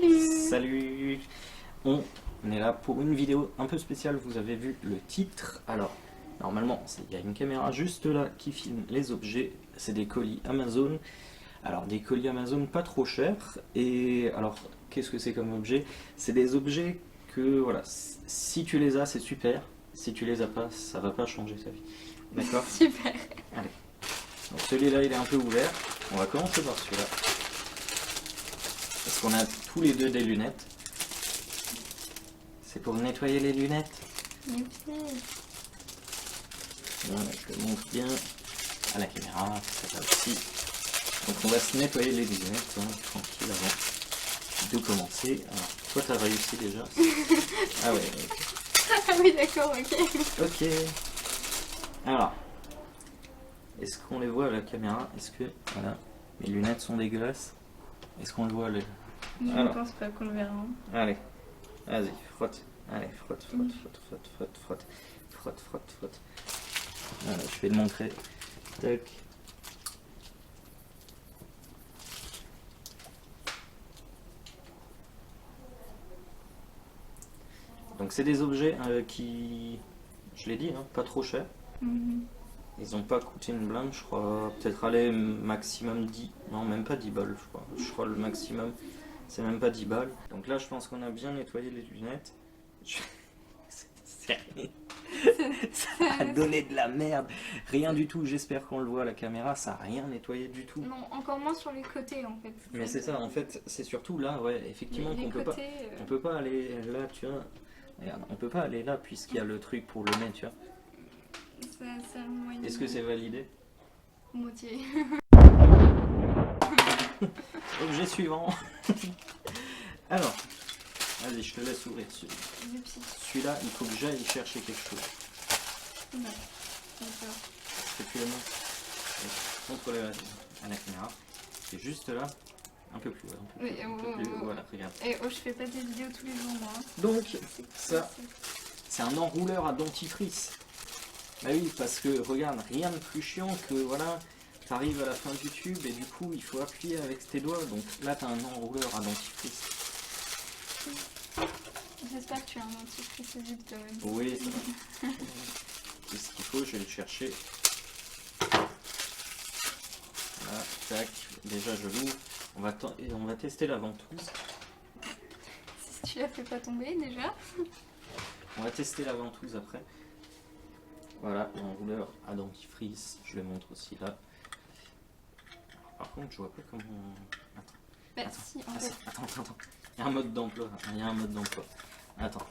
Salut. Salut. On est là pour une vidéo un peu spéciale, vous avez vu le titre. Alors, normalement, il y a une caméra juste là qui filme les objets. C'est des colis Amazon. Alors, des colis Amazon pas trop chers. Et alors, qu'est-ce que c'est comme objet? C'est des objets que, voilà, si tu les as, c'est super. Si tu les as pas, ça va pas changer sa vie. D'accord? Super. Allez. Donc celui-là, il est un peu ouvert. On va commencer par celui-là. Parce qu'on a tous les deux des lunettes. C'est pour nettoyer les lunettes. Voilà, je le montre bien à la caméra, ça va aussi. Donc on va se nettoyer les lunettes, hein, tranquille avant de commencer. Alors, toi t'as réussi déjà. Ah ouais, ok. Ah oui, d'accord, ok. Ok. Alors, est-ce qu'on les voit à la caméra? Est-ce que, voilà, mes lunettes sont dégueulasses? Est-ce qu'on le voit les... Je Alors. ne pense pas qu'on le verra. Hein. Allez, vas-y, frotte. Allez, frotte, frotte, frotte, frotte, frotte, frotte, frotte, frotte, frotte. Voilà, je vais te montrer. Tac. Donc c'est des objets qui, je l'ai dit, hein, pas trop chers. Ils n'ont pas coûté une blinde, je crois. Peut-être aller maximum 10, non même pas 10 balles, je crois. Je crois le maximum, c'est même pas 10 balles. Donc là je pense qu'on a bien nettoyé les lunettes. Ça a donné de la merde. Rien du tout, j'espère qu'on le voit à la caméra, ça a rien nettoyé du tout. Non, encore moins sur les côtés en fait. Mais c'est ça, en fait, c'est surtout là, ouais, effectivement qu'on peut pas. On peut pas aller là, tu vois. Regarde, on peut pas aller là puisqu'il y a le truc pour le nez, tu vois. Est-ce que c'est validé? Moitié. Objet suivant. Alors, allez, je te laisse ouvrir celui-là. Celui-là, il faut que j'aille chercher quelque chose. Non, d'accord. Est-ce que tu le montres? Montre-le à la caméra. C'est juste là, un peu plus, ouais, un peu plus. Voilà, regarde. Et oh, je fais pas des vidéos tous les jours, moi. Donc, ça, c'est un enrouleur à dentifrice. Bah oui, parce que, regarde, rien de plus chiant que, voilà, t'arrives à la fin du tube et du coup, il faut appuyer avec tes doigts. Donc là, t'as un enrouleur à dentifrice. J'espère que tu as un dentifrice vide quand même. Oui, ça va. C'est ce qu'il faut, je vais le chercher. Voilà, tac, déjà je l'ouvre. On va tester la ventouse. Si tu la fais pas tomber déjà. On va tester la ventouse après. Voilà, l'enrouleur à dentifrice, je le montre aussi là. Par contre, je vois pas comment... Attends. Bah, Attends, si, en fait. attends. Il y a un mode d'emploi. Attends.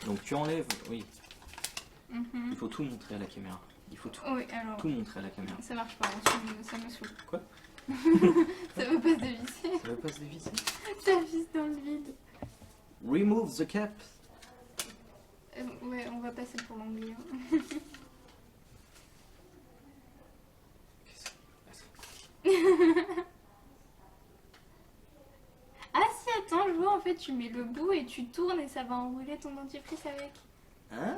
Donc tu enlèves, oui. Il faut tout montrer à la caméra. Il faut tout, tout montrer à la caméra. Ça marche pas, ça me saoule. Quoi? Ça veut pas se dévisser. Ça veut pas se dévisser? Ça visse dans le vide. Remove the cap. Ouais, on va passer pour l'anglais. Ah si, attends, je vois, en fait, tu mets le bout et tu tournes et ça va enrouler ton dentifrice avec. Ah.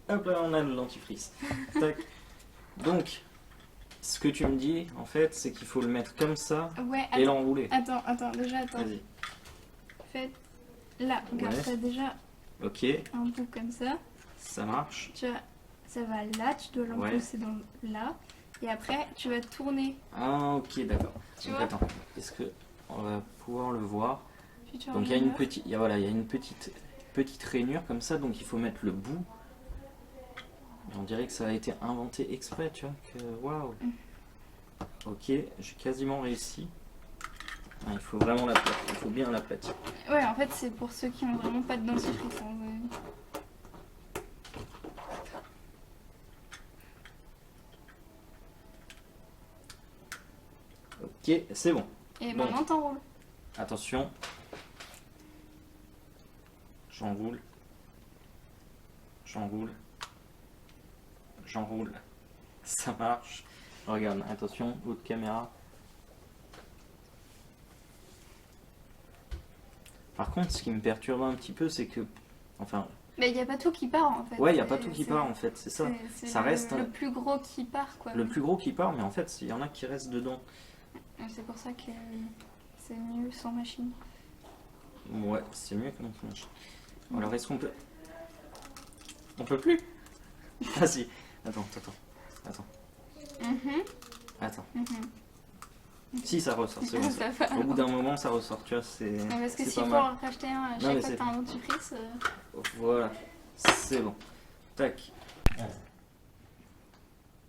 Hop là, on a le dentifrice. Tac. Donc, ce que tu me dis, en fait, c'est qu'il faut le mettre comme ça et l'enrouler. Attends, déjà, attends. Vas-y. Faites là, regarde, t'as déjà un bout comme ça. Ça marche. Tu vois, ça va là, tu dois l'enfoncer dans là. Et après, tu vas tourner. Ah, ok, d'accord. Tu Donc vois, attends, est-ce que on va pouvoir le voir? Futur Donc il y a Gamer. il y a une petite rainure comme ça, donc il faut mettre le bout. Et on dirait que ça a été inventé exprès, tu vois, que waouh. Ok, j'ai quasiment réussi. Ah, il faut vraiment l'aplatir, il faut bien l'aplatir. Ouais, en fait, c'est pour ceux qui ont vraiment pas de dentifrice. Hein, Ok, c'est bon. Et Donc, maintenant, t'enroules. attention. J'enroule. Ça marche. Regarde, attention, haute caméra. Par contre, ce qui me perturbe un petit peu, c'est que, enfin, Mais il n'y a pas tout qui part en fait. Ouais, il n'y a pas tout qui part en fait, c'est ça. C'est Ça reste le plus gros qui part quoi. le plus gros qui part, mais en fait, il y en a qui restent dedans. C'est pour ça que c'est mieux sans machine. Ouais, c'est mieux que mon flash. Alors, est-ce qu'on peut... On peut plus. Ah si. Attends. Mhm, Attends. mhm. Si, ça ressort, c'est bon. Ça va. Au bout d'un moment, ça ressort, tu vois, c'est Parce que c'est s'il pas faut mal. en racheter un à Non, chaque mais fois c'est- que t'as un dentifrice, Voilà, c'est bon. Tac.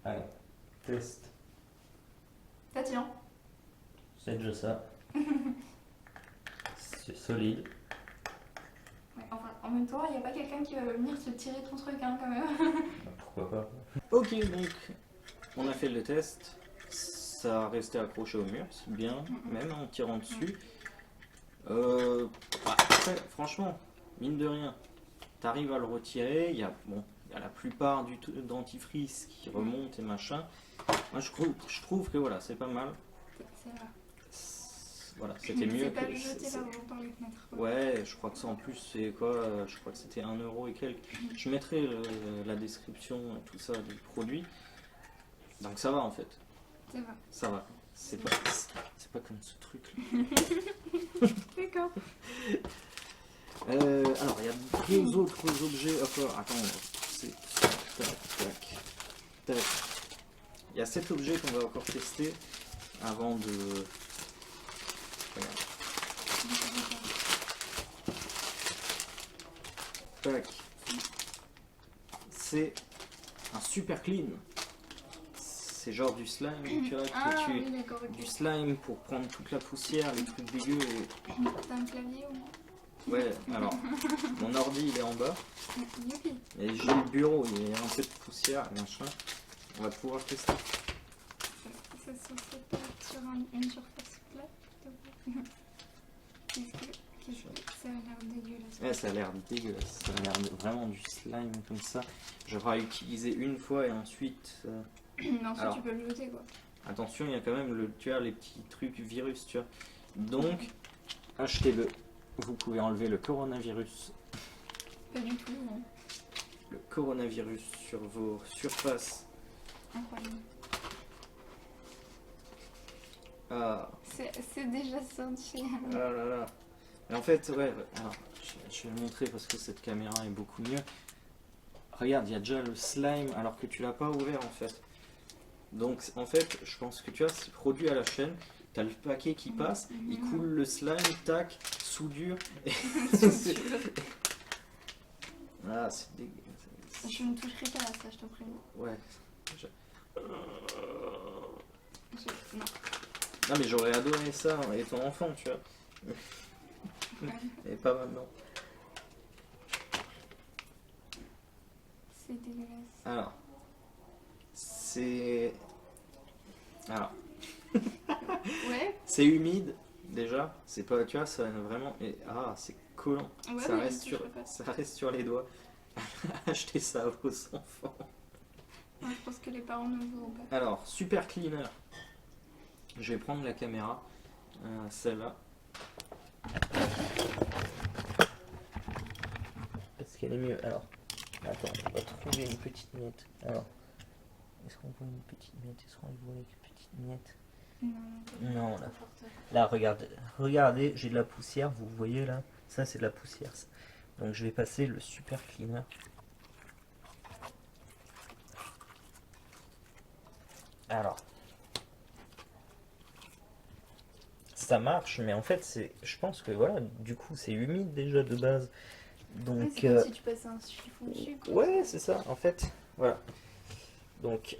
Allez, test. ça tient. C'est déjà ça. C'est solide. Ouais, enfin, en même temps, il n'y a pas quelqu'un qui va venir te tirer ton truc hein, quand même. Pourquoi pas. Ok, donc on a fait le test. Ça a resté accroché au mur, c'est bien, même en tirant dessus. Après, franchement, mine de rien, t'arrives à le retirer. Il y a la plupart du dentifrice qui remonte et machin. Moi, je trouve que voilà, c'est pas mal. C'est vrai. Voilà, c'était mieux C'est pas que. le jeter là où on parlait de mettre. Quoi. Ouais, je crois que ça en plus, c'est quoi je crois que c'était 1 euro et quelques. Je mettrai la description et tout ça du produit. Donc ça va en fait. C'est vrai. Ça va. C'est pas comme ce truc là. D'accord. Alors, il y a deux autres objets. Attends, c'est. Tac. Il y a 7 objets qu'on va encore tester avant de. Regarde. Tac. C'est un super clean. C'est genre du slime, tu vois, Oui, d'accord, ok. du slime pour prendre toute la poussière, les trucs dégueux. T'as un clavier au moins? Ouais, alors, mon ordi il est en bas, Youpi. et j'ai le bureau, il y a un peu de poussière, machin. On va pouvoir tester. Ça se fait pas sur une surface plate. Qu'est-ce que ça a l'air dégueulasse. Ouais, ça a l'air dégueulasse, ça a l'air vraiment du slime comme ça. J'aurais utilisé une fois et ensuite... Mais ensuite Alors. tu peux le jeter quoi. Attention, il y a quand même tu vois, les petits trucs virus, tu vois. Donc, achetez-le. Vous pouvez enlever le coronavirus. Pas du tout. Non. Le coronavirus sur vos surfaces. Incroyable. Ah, C'est déjà sorti. ah là là. Et en fait, ouais, alors, je vais le montrer parce que cette caméra est beaucoup mieux. Regarde, il y a déjà le slime alors que tu l'as pas ouvert en fait. Donc en fait, je pense que tu vois, c'est produit à la chaîne. T'as le paquet qui passe, il coule le slime, tac, soudure. Et ah, c'est dégueu. Je ne toucherai pas à ça, je te préviens. Ouais. Non. Non mais j'aurais adoré ça étant enfant, tu vois. Et pas maintenant. C'est dégueulasse. Alors. C'est... Alors. Ouais. C'est humide, déjà. C'est pas, tu vois, ça vraiment... c'est collant. Ouais, ça, mais reste je sur, toucherai pas. ça reste sur les doigts. Achetez ça à vos enfants. Moi, je pense que les parents ne voudront pas. Alors, super cleaner. Je vais prendre la caméra. Celle-là. Parce qu'elle est mieux. Alors, attends, on va trouver une petite miette. Alors, est-ce qu'on voit une petite miette? Est-ce qu'on voit une petite miette? Non, là. Là, regardez, j'ai de la poussière, vous voyez là? Ça, c'est de la poussière. Ça. Donc, je vais passer le super cleaner. Alors, ça marche, mais en fait, je pense que voilà, du coup, c'est humide déjà de base. Donc, c'est comme si tu passais un chiffon dessus. Quoi. ouais, c'est ça, en fait. Voilà. Donc,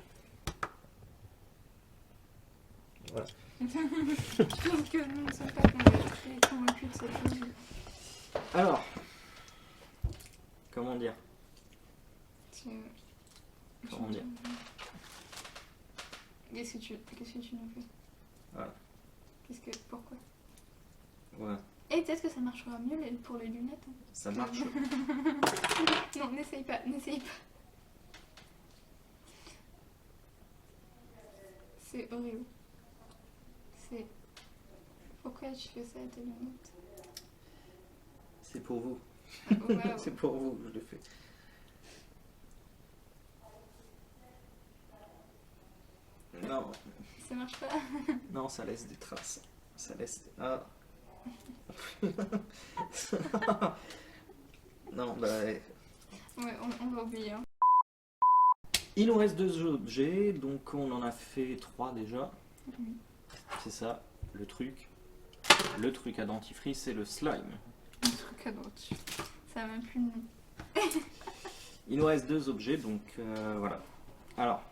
voilà. Je pense que nous ne sommes pas très convaincus de cette chose. Alors, comment dire? Comment dire? Qu'est-ce que tu nous fais? Voilà. Pourquoi? Ouais, Et peut-être que ça marchera mieux pour les lunettes. Hein. ça marche. Non, n'essaye pas. C'est horrible. Pourquoi tu fais ça à tes lunettes? C'est pour vous. Wow. C'est pour vous que je le fais. Non, Ça marche pas. non, ça laisse des traces. Ça laisse. Ah. Non, bah. Ouais, on va oublier. Hein. Il nous reste 2 objets, donc on en a fait 3 déjà. Oui. C'est ça, le truc. Le truc à dentifrice et le slime. Un truc à droite. Ça a même plus de nom. Il nous reste 2 objets, donc voilà. Alors,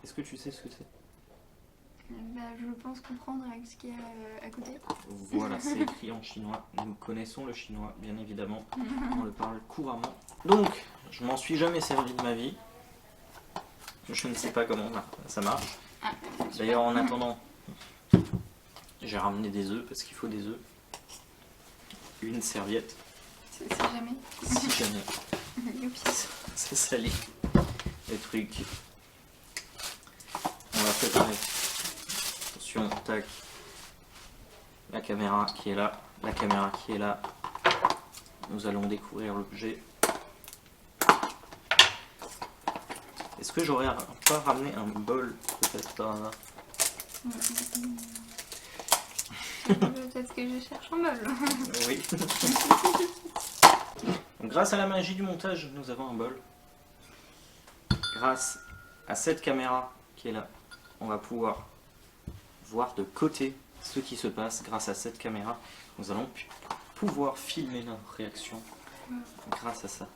est-ce que tu sais ce que c'est? Bah, je pense comprendre avec ce qu'il y a à côté. Voilà, c'est écrit en chinois. Nous connaissons le chinois, bien évidemment. On le parle couramment. Donc, je m'en suis jamais servi de ma vie. Je ne sais pas comment ça marche. Ah, D'ailleurs, en attendant, j'ai ramené des œufs parce qu'il faut des œufs. Une serviette, c'est jamais. si jamais. Youpi. C'est sali. Les trucs. On va préparer. Attention, tac. La caméra qui est là. La caméra qui est là. Nous allons découvrir l'objet. Est-ce que j'aurais pas ramené un bol peut-être par hasard? Peut-être que je cherche un bol. Oui. Donc, grâce à la magie du montage, nous avons un bol. Grâce à cette caméra qui est là, on va pouvoir voir de côté ce qui se passe. Grâce à cette caméra, nous allons pouvoir filmer notre réaction grâce à ça.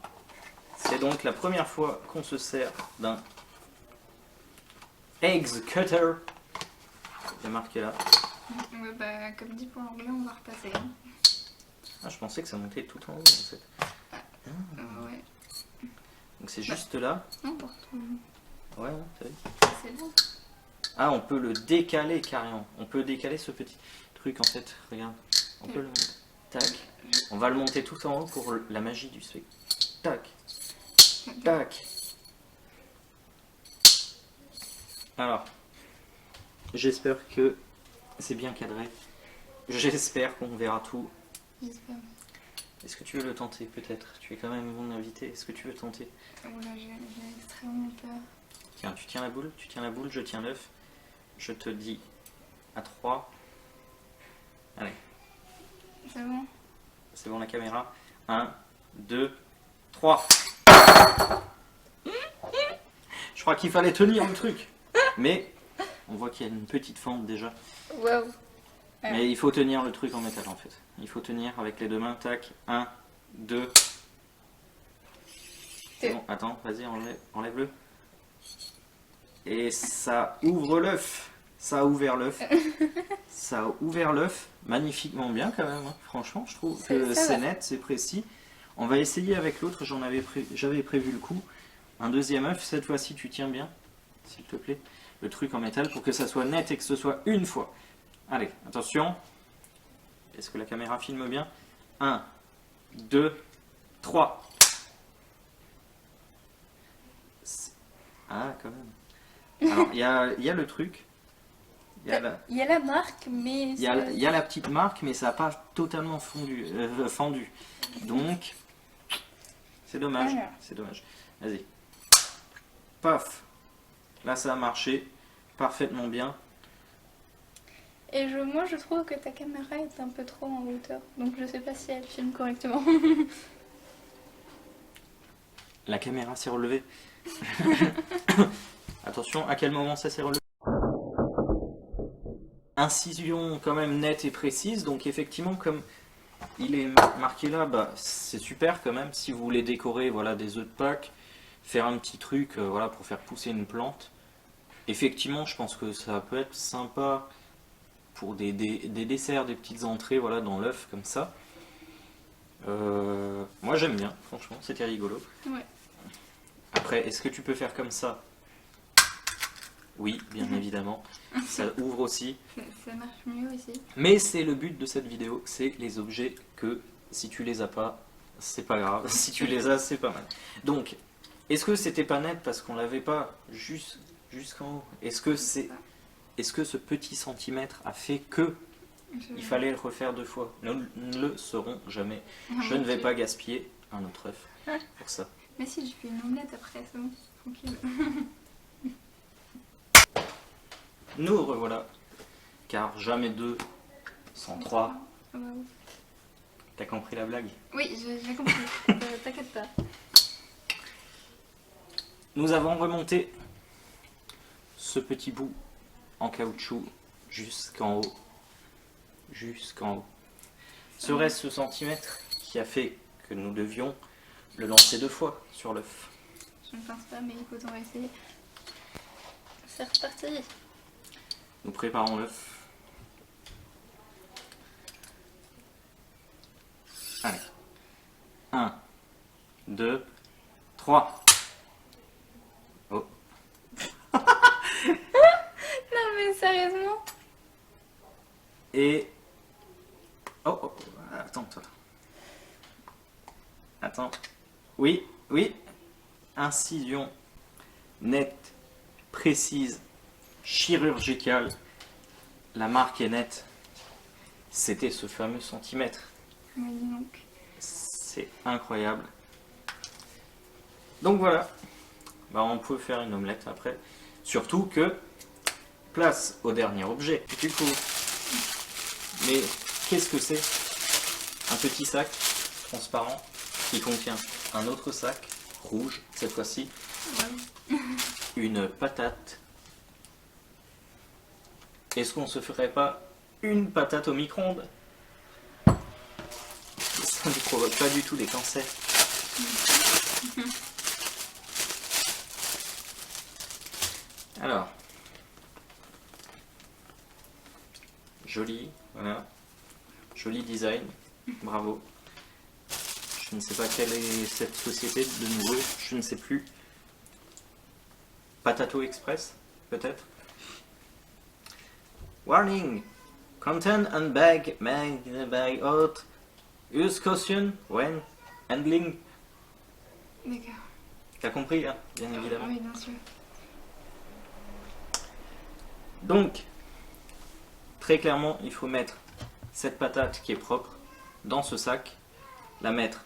C'est donc la première fois qu'on se sert d'un eggs cutter. Il est marqué là. Ouais, bah, comme dit pour l'anglais, on va repasser. Hein. Ah, je pensais que ça montait tout en haut en fait. Ouais. Donc c'est juste là. Non, pour tout. Ouais, t'as vu. C'est bon. Ah, on peut le décaler carrément. On peut décaler ce petit truc en fait. Regarde. On peut le monter. Tac. On va le monter tout en haut pour la magie du spectacle. Tac. Tac. Alors, j'espère que c'est bien cadré. J'espère qu'on verra tout. J'espère. Est-ce que tu veux le tenter peut-être? Tu es quand même mon invité. Est-ce que tu veux tenter? Oula, j'ai extrêmement peur. Tiens, tu tiens la boule, je tiens l'œuf. Je te dis à 3. Allez, C'est bon? c'est bon la caméra. 1, 2, 3. Je crois qu'il fallait tenir le truc. Mais on voit qu'il y a une petite fente déjà. Waouh! Mais il faut tenir le truc en métal en fait. Il faut tenir avec les deux mains. Tac. 1, 2. C'est bon, attends, vas-y, enlève-le. Et ça ouvre l'œuf. Ça a ouvert l'œuf. Ça a ouvert l'œuf magnifiquement bien quand même. Hein. Franchement, je trouve que c'est net, c'est précis. On va essayer avec l'autre. J'avais prévu le coup. Un deuxième œuf. Cette fois-ci, tu tiens bien, s'il te plaît, le truc en métal pour que ça soit net et que ce soit une fois. Allez, attention. Est-ce que la caméra filme bien? 1, 2, 3. Ah, quand même. Alors, il y a le truc. Il y a la marque, mais... Il y a la petite marque, mais ça n'a pas totalement fendu. Donc, c'est dommage. Voilà. C'est dommage. Vas-y. Paf. Là, ça a marché parfaitement bien. Et moi, je trouve que ta caméra est un peu trop en hauteur. Donc, je sais pas si elle filme correctement. La caméra s'est relevée. Attention, à quel moment ça s'est relevé? Incision quand même nette et précise. Donc effectivement, comme il est marqué là, bah, c'est super quand même. Si vous voulez décorer voilà, des œufs de Pâques, faire un petit truc voilà, pour faire pousser une plante. Effectivement, je pense que ça peut être sympa pour des desserts, des petites entrées voilà, dans l'œuf comme ça. Moi j'aime bien, franchement, c'était rigolo. Ouais. Après, est-ce que tu peux faire comme ça? Oui, bien évidemment. Ça ouvre aussi. Ça marche mieux aussi. Mais c'est le but de cette vidéo, c'est les objets que si tu les as pas, c'est pas grave. Si tu les as, c'est pas mal. Donc, est-ce que c'était pas net parce qu'on l'avait pas jusqu'en haut? Est-ce que ce petit centimètre a fait que Il fallait le refaire 2 fois. Nous ne le saurons jamais. Ah, Je ne vais ok. pas gaspiller un autre œuf pour ça. Mais si, je fais une omelette après, c'est bon, tranquille. Nous revoilà. Car jamais 2 sans 3. Ah bah oui. T'as compris la blague? Oui, j'ai compris. T'inquiète pas. Nous avons remonté ce petit bout en caoutchouc jusqu'en haut. Jusqu'en haut. Serait-ce ce centimètre qui a fait que nous devions le lancer 2 fois sur l'œuf? Je ne pense pas, mais écoute, on va essayer. C'est reparti. Nous préparons l'œuf. Allez. 1, 2, 3. Oh. Non mais sérieusement? Et... Oh, oh, attends, toi. Attends. Oui, oui. Incision nette, précise, chirurgicale. La marque est nette. C'était ce fameux centimètre. Oui, dis donc. C'est incroyable. Donc voilà. Bah, on peut faire une omelette après. Surtout que, place au dernier objet. Du coup, mais qu'est-ce que c'est? Un petit sac transparent qui contient un autre sac rouge, cette fois-ci, Ouais. une patate. Est-ce qu'on se ferait pas une patate au micro-ondes? Ça ne provoque pas du tout des cancers. Alors, joli, voilà, joli design, bravo. Je ne sais pas quelle est cette société de nouveau, je ne sais plus. Patato Express, peut-être. Warning! Content and bag made by out. Use caution when handling. D'accord. T'as compris, hein, bien évidemment. Oui, bien sûr. Donc, très clairement, il faut mettre cette patate qui est propre dans ce sac, la mettre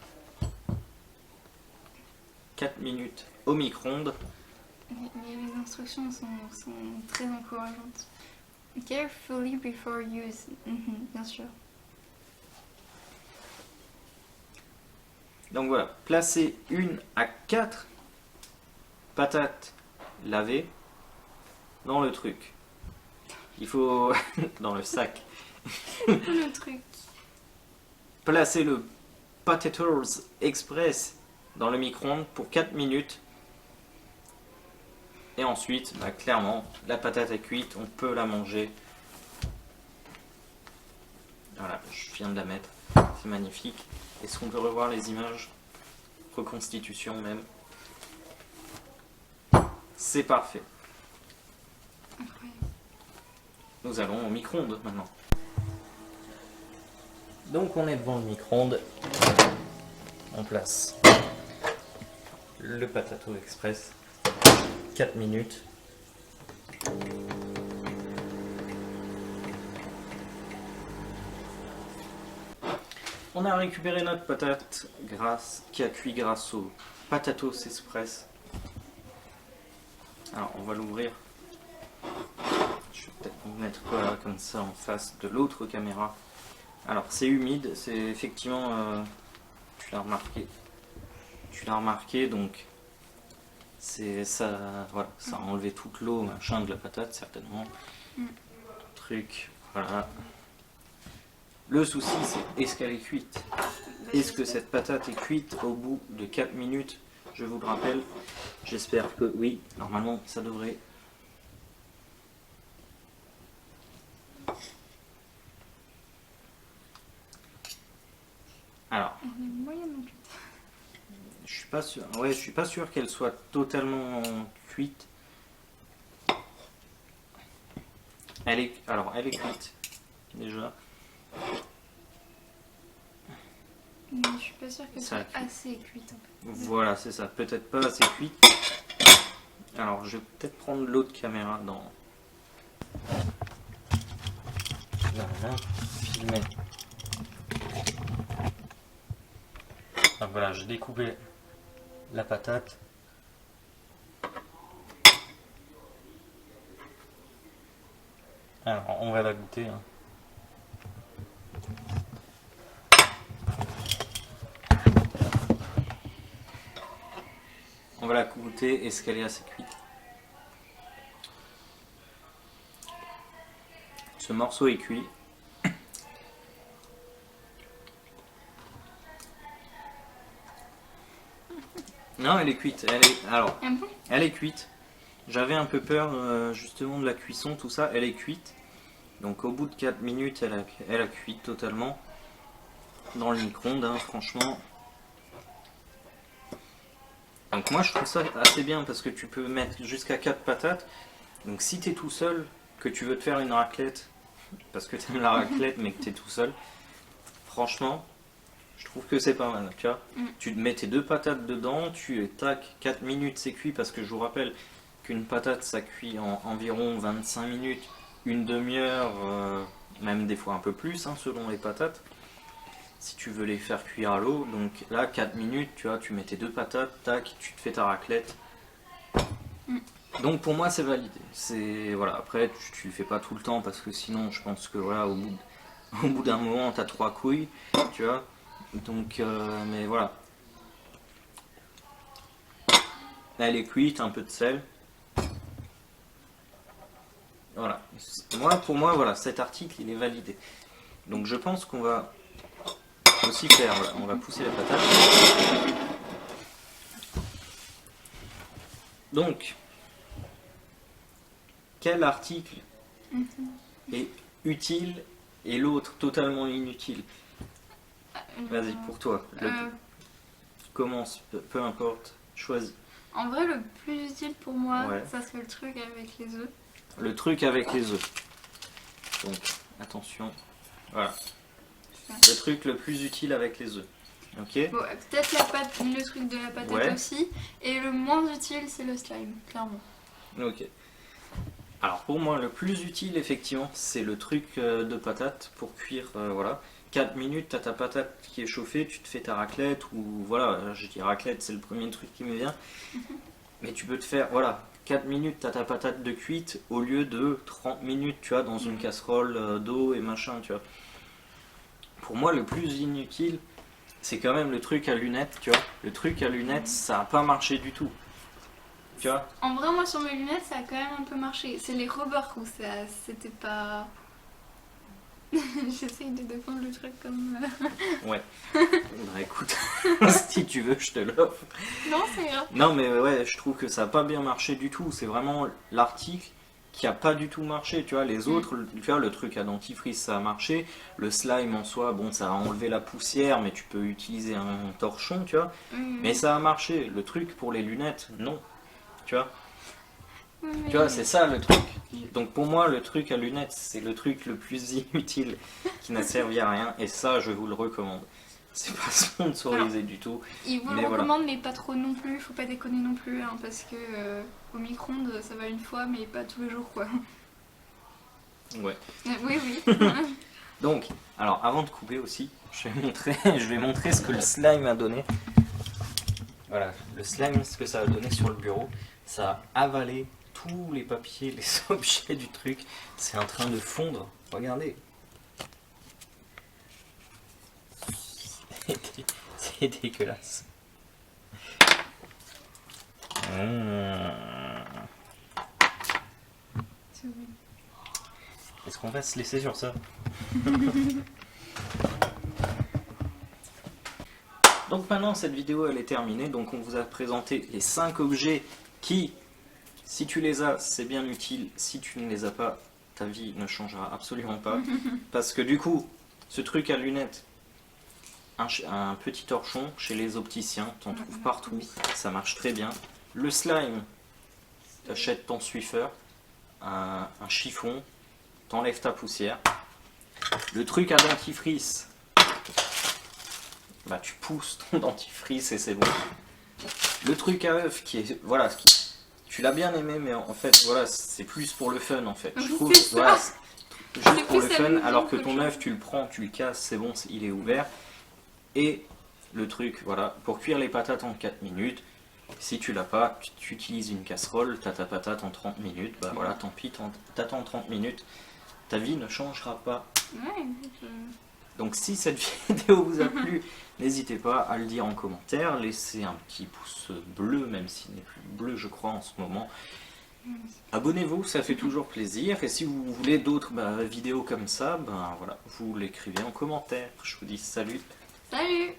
4 minutes au micro-ondes. Les instructions sont très encourageantes. Carefully before use. Bien sûr. Donc voilà, placez 1 à 4 patates lavées dans le truc. Il faut... dans le sac. Le truc. Placez le Potatoes Express dans le micro-ondes pour 4 minutes. Et ensuite, bah, clairement, la patate est cuite, on peut la manger. Voilà, je viens de la mettre. C'est magnifique. Est-ce qu'on peut revoir les images? Reconstitution même. C'est parfait. Incroyable. Nous allons au micro-ondes maintenant. Donc on est devant le micro-ondes. On place le Patato Express. 4 minutes. On a récupéré notre patate grasse qui a cuit grâce au Patato Express. Alors on va l'ouvrir. Je vais peut-être vous mettre voilà, comme ça en face de l'autre caméra. Alors c'est humide, c'est effectivement, tu l'as remarqué, donc c'est ça, voilà, ça a enlevé toute l'eau machin de la patate certainement. Truc, voilà. Le souci c'est est-ce qu'elle est cuite? Est-ce que cette patate est cuite au bout de 4 minutes? Je vous le rappelle, j'espère que oui, normalement ça devrait. Alors, Elle est moyennement cuite. je suis pas sûr. Ouais, je suis pas sûr qu'elle soit totalement cuite. Elle est cuite déjà. Mais je suis pas sûre que Ça a c'est cuit. assez cuite en fait. Voilà, c'est ça. Peut-être pas assez cuite. Alors, je vais peut-être prendre l'autre caméra dans. Voilà, filmer. Donc voilà, j'ai découpé la patate. Alors, on va la goûter. Hein. On va la goûter. Est-ce qu'elle est assez cuite? Ce morceau est cuit. Non, elle est cuite. Elle est cuite. J'avais un peu peur justement de la cuisson, tout ça. Elle est cuite. Donc au bout de 4 minutes, elle a cuit totalement. Dans le micro-ondes, hein, franchement. Donc moi je trouve ça assez bien parce que tu peux mettre jusqu'à 4 patates. Donc si tu es tout seul, que tu veux te faire une raclette, parce que tu aimes la raclette mais que tu es tout seul, franchement, je trouve que c'est pas mal, tu vois. Tu te mets tes 2 patates dedans, tac, 4 minutes c'est cuit, parce que je vous rappelle qu'une patate ça cuit en environ 25 minutes, une demi-heure, même des fois un peu plus, hein, selon les patates, si tu veux les faire cuire à l'eau. Donc là, 4 minutes, tu vois, tu mets tes 2 patates, tac, tu te fais ta raclette. Donc pour moi c'est validé. Voilà. Après tu le fais pas tout le temps parce que sinon je pense que voilà, au bout d'un moment tu as 3 couilles, tu vois. Donc mais voilà. Elle est cuite, un peu de sel. Voilà. Pour moi voilà, cet article il est validé. Donc je pense qu'on va aussi faire, voilà, on va pousser la patate. Donc quel article est utile et l'autre totalement inutile? Vas-y, pour toi. Commence, peu importe, choisis. En vrai, le plus utile pour moi, Ouais. ça serait le truc avec les œufs. Le truc avec les œufs. Donc, attention. Voilà. Le truc le plus utile avec les œufs. Ok. Bon, peut-être le truc de la patate Ouais. aussi. Et le moins utile, c'est le slime, clairement. Ok. Alors pour moi, le plus utile, effectivement, c'est le truc de patate pour cuire, voilà. 4 minutes, tu as ta patate qui est chauffée, tu te fais ta raclette, ou voilà, je dis raclette, c'est le premier truc qui me vient. Mais tu peux te faire, voilà, 4 minutes, tu as ta patate de cuite, au lieu de 30 minutes, tu vois, dans une casserole d'eau et machin, tu vois. Pour moi, le plus inutile, c'est quand même le truc à lunettes, tu vois. Le truc à lunettes, ça n'a pas marché du tout. Tu vois. En vrai, moi sur mes lunettes, ça a quand même un peu marché. C'est les rubbers où c'était pas. J'essaye de défendre le truc comme. Ouais. Bah écoute, si tu veux, je te l'offre. Non, c'est grave. Non, mais ouais, je trouve que ça n'a pas bien marché du tout. C'est vraiment l'article qui a pas du tout marché. Tu vois, les autres, tu vois, le truc à dentifrice, ça a marché. Le slime en soi, bon, ça a enlevé la poussière, mais tu peux utiliser un torchon, tu vois. Mais ça a marché. Le truc pour les lunettes, non. Tu vois. Tu vois, c'est ça le truc. Donc pour moi, le truc à lunettes, c'est le truc le plus inutile qui n'a servi à rien. Et ça, je vous le recommande. C'est pas sponsorisé du tout. Ils vous le recommandent, mais pas trop non plus. Faut pas déconner non plus, hein, parce que au micro-ondes, ça va une fois, mais pas tous les jours, quoi. Ouais. Oui, oui. Donc, alors avant de couper aussi, je vais montrer ce que le slime a donné. Voilà, le slime, ce que ça a donné sur le bureau. Ça a avalé tous les papiers, les objets du truc. C'est en train de fondre. Regardez. C'est dégueulasse. Est-ce qu'on va se laisser sur ça? Donc maintenant cette vidéo elle est terminée. Donc on vous a présenté les 5 objets qui, si tu les as, c'est bien utile. Si tu ne les as pas, ta vie ne changera absolument pas. Parce que du coup, ce truc à lunettes, un petit torchon chez les opticiens, t'en trouves partout, ça marche très bien. Le slime, t'achètes ton Swiffer, un chiffon, t'enlèves ta poussière. Le truc à dentifrice, bah tu pousses ton dentifrice et c'est bon. Le truc à œuf qui est, voilà, tu l'as bien aimé, mais en fait voilà, c'est plus pour le fun en fait. Je trouve, voilà, juste pour plus le fun, amusant alors que qu'autre ton chose. œuf, tu le prends, tu le casses, c'est bon, il est ouvert. Et le truc, voilà, pour cuire les patates en 4 minutes, si tu l'as pas, tu utilises une casserole, t'as ta patate en 30 minutes, bah voilà, tant pis, t'attends 30 minutes, ta vie ne changera pas. Ouais, Donc si cette vidéo vous a plu, n'hésitez pas à le dire en commentaire, laissez un petit pouce bleu, même s'il n'est plus bleu je crois en ce moment. Abonnez-vous, ça fait toujours plaisir, et si vous voulez d'autres vidéos comme ça, ben voilà, vous l'écrivez en commentaire. Je vous dis salut. Salut!